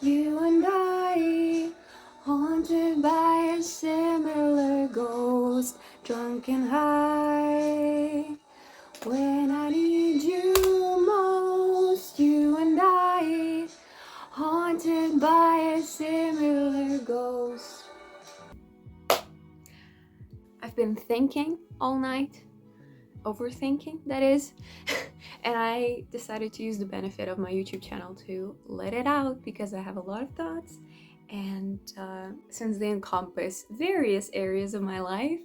You and I, haunted by a similar ghost, drunk and high. When I need you most, you and I, haunted by a similar ghost. I've been thinking all night, overthinking that is, and I decided to use the benefit of my YouTube channel to let it out because I have a lot of thoughts, and since they encompass various areas of my life,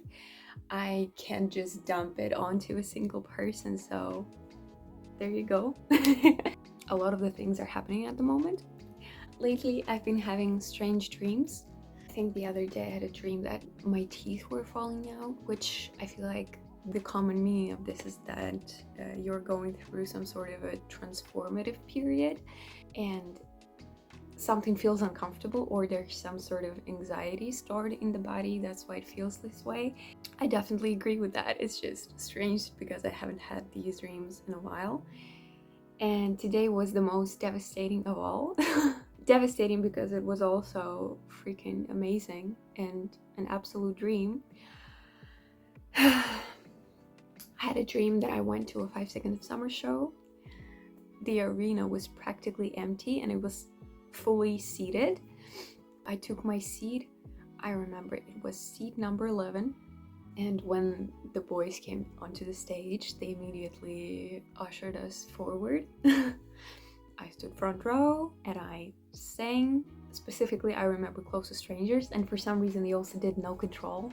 I can't just dump it onto a single person, so there you go. A lot of the things are happening at the moment. Lately, I've been having strange dreams. I think the other day I had a dream that my teeth were falling out, which I feel like the common meaning of this is that you're going through some sort of a transformative period and something feels uncomfortable or there's some sort of anxiety stored in the body. That's why it feels this way. I definitely agree with that. It's just strange because I haven't had these dreams in a while. And today was the most devastating of all. Devastating because it was also freaking amazing and an absolute dream. I had a dream that I went to a 5 Seconds of Summer show. The arena was practically empty and it was fully seated. I took my seat. I remember it was seat number 11. And when the boys came onto the stage, they immediately ushered us forward. I stood front row and I sang. Specifically, I remember Close to Strangers, and for some reason they also did No Control.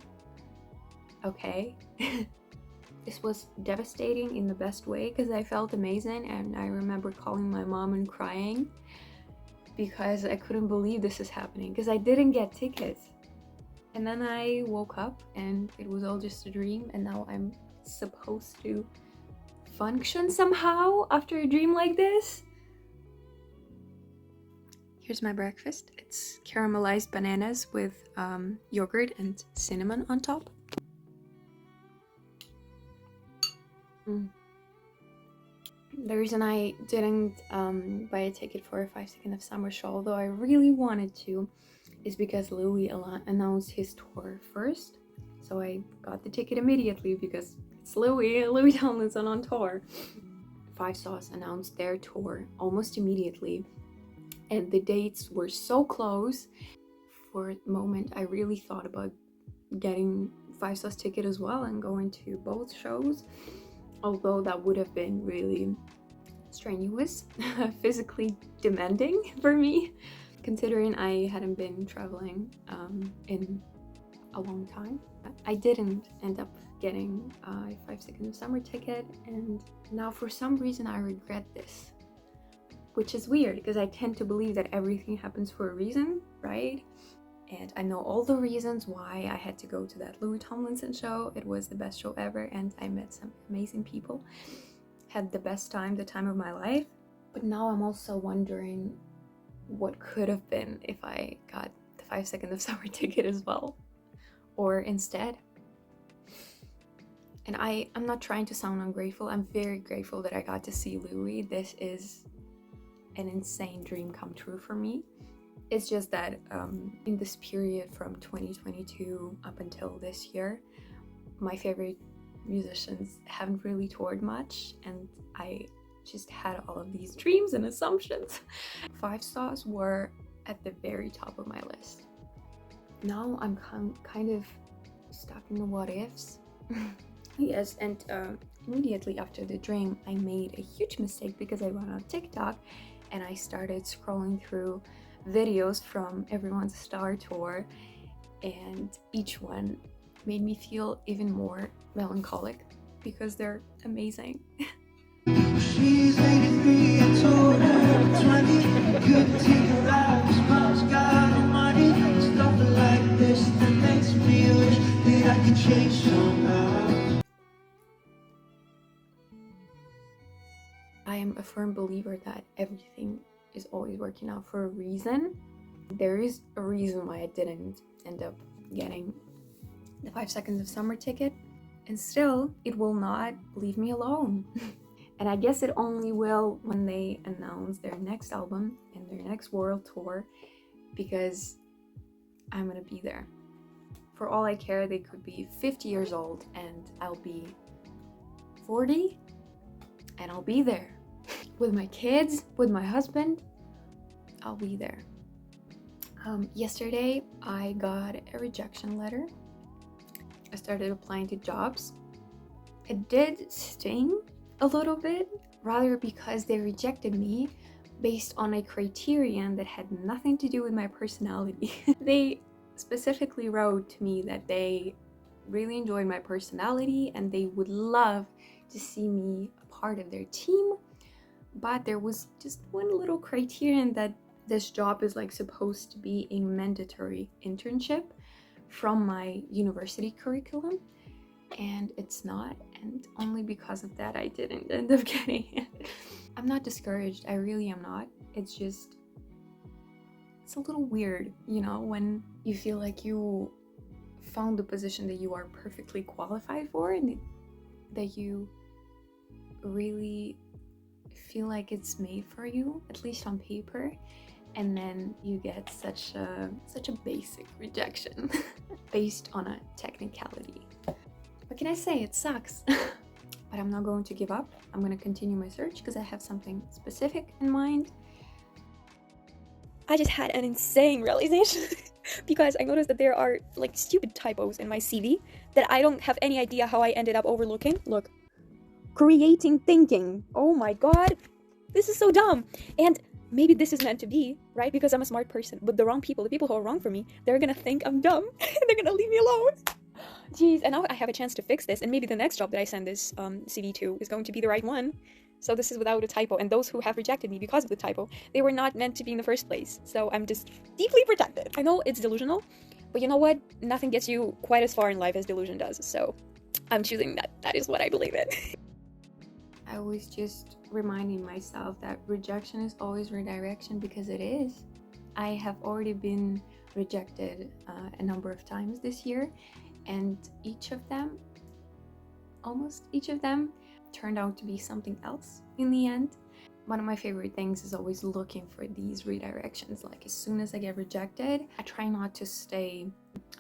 Okay. This was devastating in the best way because I felt amazing, and I remember calling my mom and crying because I couldn't believe this is happening because I didn't get tickets. And then I woke up and it was all just a dream, and now I'm supposed to function somehow after a dream like this. Here's my breakfast. It's caramelized bananas with yogurt and cinnamon on top. The reason I didn't buy a ticket for a 5 Seconds of Summer show, although I really wanted to, is because Louis announced his tour first. So I got the ticket immediately because it's Louis Tomlinson on tour. Five Sauce announced their tour almost immediately, and the dates were so close. For a moment, I really thought about getting Five Sauce ticket as well and going to both shows, although that would have been really strenuous, physically demanding for me, considering I hadn't been traveling in a long time. I didn't end up getting a 5 Seconds of Summer ticket, and now for some reason I regret this, which is weird because I tend to believe that everything happens for a reason, right? And I know all the reasons why I had to go to that Louis Tomlinson show. It was the best show ever, and I met some amazing people. Had the best time, the time of my life. But now I'm also wondering what could have been if I got the 5 Seconds of Summer ticket as well. Or instead. And I'm not trying to sound ungrateful. I'm very grateful that I got to see Louis. This is an insane dream come true for me. It's just that in this period from 2022 up until this year, my favorite musicians haven't really toured much, and I just had all of these dreams and assumptions. Five Sauce were at the very top of my list. Now I'm kind of stuck in the what ifs. Yes, and immediately after the dream, I made a huge mistake because I went on TikTok and I started scrolling through videos from everyone's star tour, and each one made me feel even more melancholic because they're amazing. She's 83 and told her 20, couldn't take her out, mom's got no money, stuff like this that makes me wish that I could change somehow. I am a firm believer that everything is always working out for a reason. There is a reason why I didn't end up getting the 5 Seconds of Summer ticket, and still it will not leave me alone. And I guess it only will when they announce their next album and their next world tour, because I'm gonna be there. For all I care, they could be 50 years old and I'll be 40 and I'll be there. With my kids, with my husband, I'll be there. Yesterday, I got a rejection letter. I started applying to jobs. It did sting a little bit, rather because they rejected me based on a criterion that had nothing to do with my personality. They specifically wrote to me that they really enjoyed my personality and they would love to see me a part of their team, but there was just one little criterion that this job is like supposed to be a mandatory internship from my university curriculum, and it's not, and only because of that I didn't end up getting it. I'm not discouraged, I really am not. It's just, it's a little weird, you know, when you feel like you found the position that you are perfectly qualified for and that you really feel like it's made for you, at least on paper, and then you get such a basic rejection based on a technicality. What can I say? It sucks. But I'm not going to give up. I'm going to continue my search because I have something specific in mind. I just had an insane realization because I noticed that there are like stupid typos in my CV that I don't have any idea how I ended up overlooking. Look, creating thinking. Oh my god, this is so dumb. And maybe this is meant to be, right? Because I'm a smart person. But the wrong people, the people who are wrong for me, they're gonna think I'm dumb and they're gonna leave me alone. Jeez, and now I have a chance to fix this, and maybe the next job that I send this CV to is going to be the right one. So this is without a typo, and those who have rejected me because of the typo, they were not meant to be in the first place. So I'm just deeply protected. I know it's delusional, but you know what? Nothing gets you quite as far in life as delusion does. So I'm choosing that. That is what I believe in. I was just reminding myself that rejection is always redirection, because it is. I have already been rejected a number of times this year, and almost each of them, turned out to be something else in the end. One of my favorite things is always looking for these redirections. Like, as soon as I get rejected, I try not to stay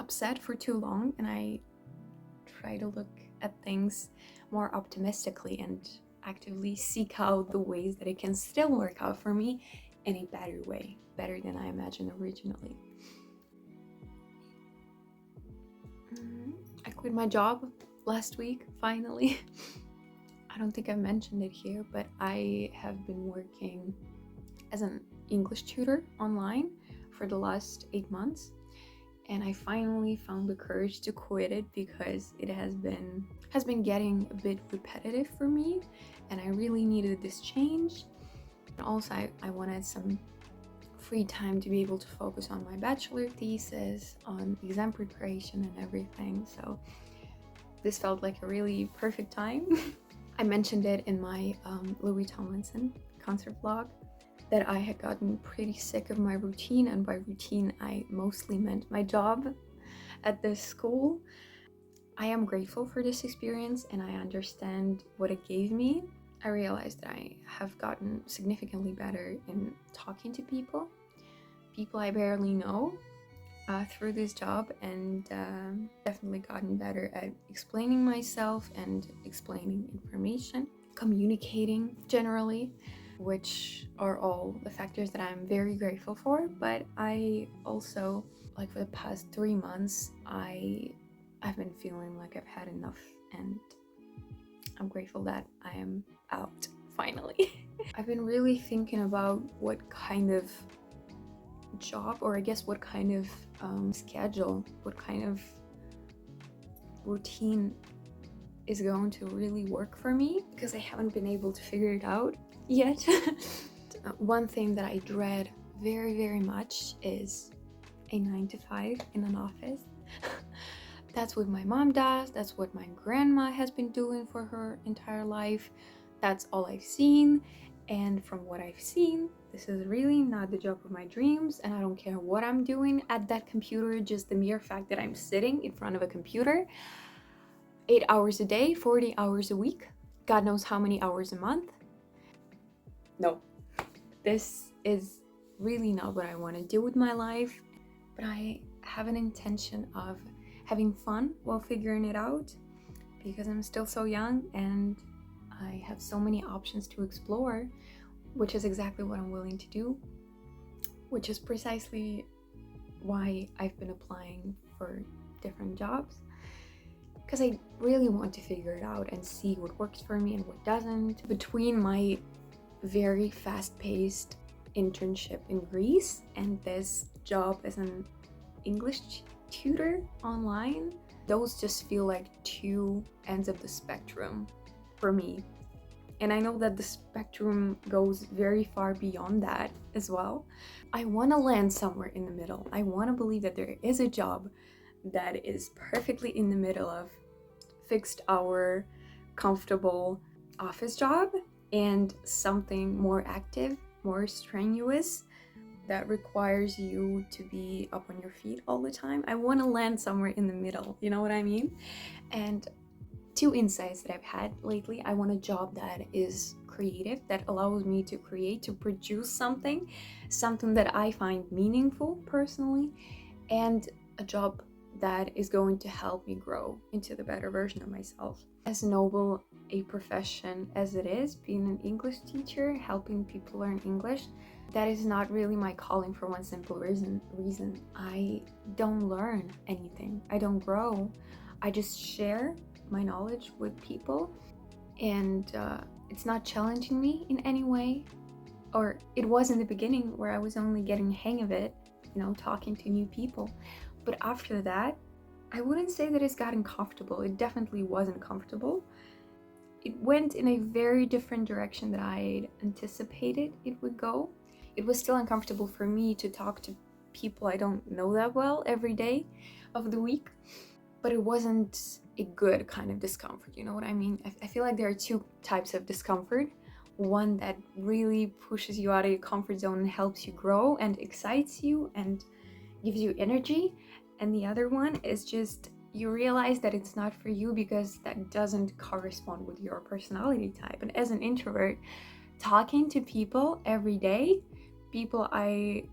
upset for too long, and I try to look at things more optimistically and actively seek out the ways that it can still work out for me in a better way, better than I imagined originally. I quit my job last week, finally. I don't think I mentioned it here, but I have been working as an English tutor online for the last 8 months, and I finally found the courage to quit it because it has been getting a bit repetitive for me, and I really needed this change. And also I wanted some free time to be able to focus on my bachelor thesis, on exam preparation and everything, so this felt like a really perfect time. I mentioned it in my Louis Tomlinson concert vlog that I had gotten pretty sick of my routine, and by routine I mostly meant my job at this school. I am grateful for this experience and I understand what it gave me. I realized that I have gotten significantly better in talking to people I barely know, through this job, and definitely gotten better at explaining myself and explaining information, communicating generally, which are all the factors that I'm very grateful for. But I also, like, for the past 3 months, I've been feeling like I've had enough, and I'm grateful that I am out finally. I've been really thinking about what kind of job, or I guess what kind of schedule, what kind of routine is going to really work for me, because I haven't been able to figure it out yet. One thing that I dread very, very much is a 9-to-5 in an office. That's what my mom does, that's what my grandma has been doing for her entire life. That's all I've seen, and from what I've seen, this is really not the job of my dreams, and I don't care what I'm doing at that computer, just the mere fact that I'm sitting in front of a computer 8 hours a day, 40 hours a week. God knows how many hours a month. No, this is really not what I want to do with my life, but I have an intention of having fun while figuring it out because I'm still so young and I have so many options to explore, which is exactly what I'm willing to do, which is precisely why I've been applying for different jobs, because I really want to figure it out and see what works for me and what doesn't. Between my very fast-paced internship in Greece and this job as an English tutor online, those just feel like two ends of the spectrum for me. And I know that the spectrum goes very far beyond that as well. I want to land somewhere in the middle. I want to believe that there is a job that is perfectly in the middle of fixed hour, comfortable office job and something more active, more strenuous, that requires you to be up on your feet all the time. I want to land somewhere in the middle, you know what I mean? And two insights that I've had lately: I want a job that is creative, that allows me to create, to produce something that I find meaningful personally, and a job that is going to help me grow into the better version of myself. As noble a profession as it is, being an English teacher, helping people learn English, that is not really my calling for one simple reason. I don't learn anything. I don't grow. I just share my knowledge with people, and it's not challenging me in any way. Or it was in the beginning where I was only getting the hang of it, talking to new people. But after that, I wouldn't say that it's gotten comfortable. It definitely wasn't comfortable. It went in a very different direction than I anticipated it would go. It was still uncomfortable for me to talk to people I don't know that well every day of the week, but it wasn't a good kind of discomfort, you know what I mean? I feel like there are two types of discomfort. One that really pushes you out of your comfort zone and helps you grow and excites you and gives you energy. And the other one is just you realize that it's not for you because that doesn't correspond with your personality type. And as an introvert, talking to people every day, people I,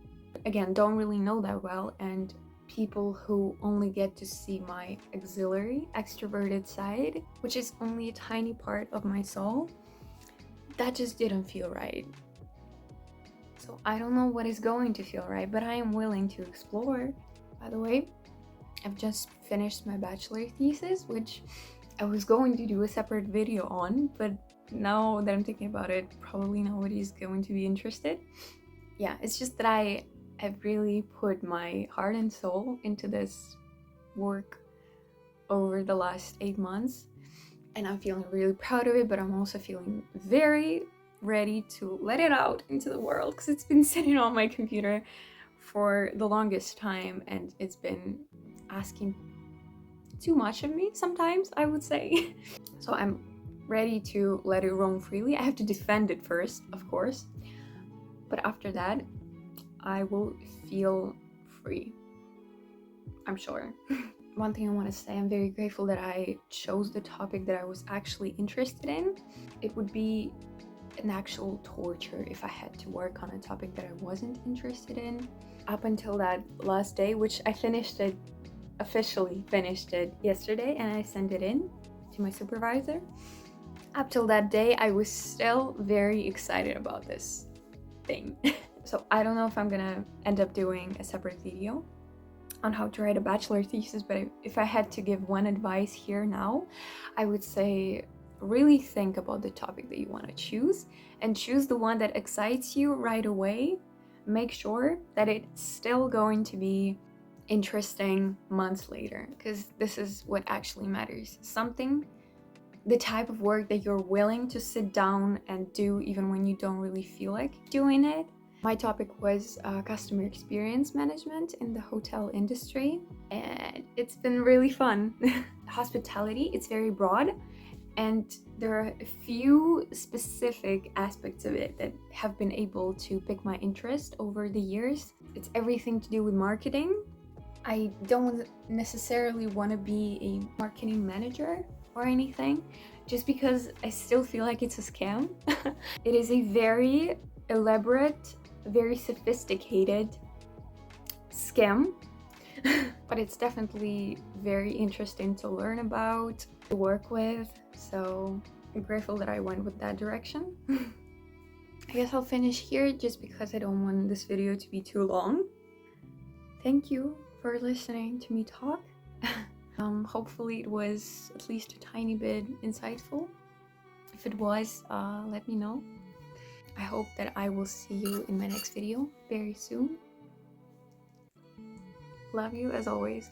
again, don't really know that well, and people who only get to see my auxiliary, extroverted side, which is only a tiny part of my soul, that just didn't feel right. So I don't know what is going to feel right, but I am willing to explore. By the way, I've just finished my bachelor thesis, which I was going to do a separate video on, but now that I'm thinking about it, probably nobody's going to be interested. Yeah, it's just that I have really put my heart and soul into this work over the last 8 months, and I'm feeling really proud of it, but I'm also feeling very ready to let it out into the world because it's been sitting on my computer for the longest time and it's been asking too much of me sometimes, I would say. So I'm ready to let it roam freely. I have to defend it first, of course, but after that I will feel free, I'm sure. One thing I want to say, I'm very grateful that I chose the topic that I was actually interested in. It would be an actual torture if I had to work on a topic that I wasn't interested in. Up until that last day, which I officially finished it yesterday, and I sent it in to my supervisor. Up till that day, I was still very excited about this thing. So I don't know if I'm gonna end up doing a separate video on how to write a bachelor thesis, but if I had to give one advice here now, I would say really think about the topic that you want to choose and choose the one that excites you right away. Make sure that it's still going to be interesting months later, because this is what actually matters. The type of work that you're willing to sit down and do even when you don't really feel like doing it. My topic was customer experience management in the hotel industry, and it's been really fun. Hospitality, it's very broad, and there are a few specific aspects of it that have been able to pick my interest over the years. It's everything to do with marketing. I don't necessarily want to be a marketing manager, or anything, just because I still feel like it's a scam. It is a very elaborate, very sophisticated scam, but it's definitely very interesting to learn about, to work with, so I'm grateful that I went with that direction. I guess I'll finish here just because I don't want this video to be too long. Thank you for listening to me talk. Hopefully it was at least a tiny bit insightful. If it was, let me know. I hope that I will see you in my next video very soon. Love you as always.